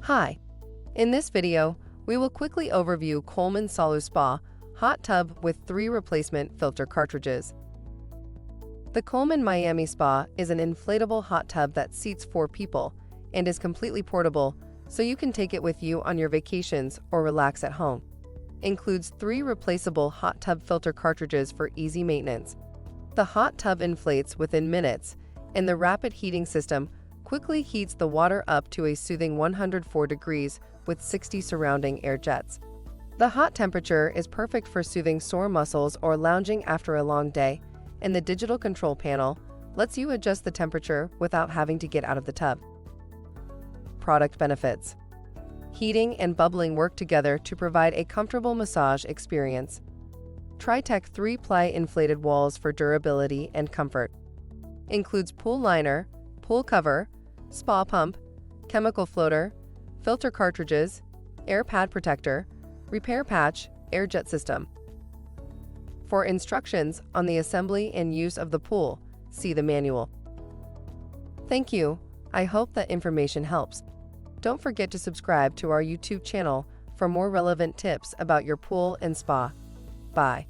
Hi, in this video, we will quickly overview Coleman SaluSpa Hot Tub with 3 replacement filter cartridges. The Coleman Miami Spa is an inflatable hot tub that seats 4 people and is completely portable, so you can take it with you on your vacations or relax at home. Includes 3 replaceable hot tub filter cartridges for easy maintenance. The hot tub inflates within minutes, and the rapid heating system quickly heats the water up to a soothing 104 degrees with 60 surrounding air jets. The hot temperature is perfect for soothing sore muscles or lounging after a long day, and the digital control panel lets you adjust the temperature without having to get out of the tub. Product benefits: heating and bubbling work together to provide a comfortable massage experience. TriTech 3-ply inflated walls for durability and comfort. Includes pool liner, pool cover, spa pump, chemical floater, filter cartridges, air pad protector, repair patch, air jet system. For instructions on the assembly and use of the pool, see the manual. Thank you. I hope that information helps. Don't forget to subscribe to our YouTube channel for more relevant tips about your pool and spa. Bye.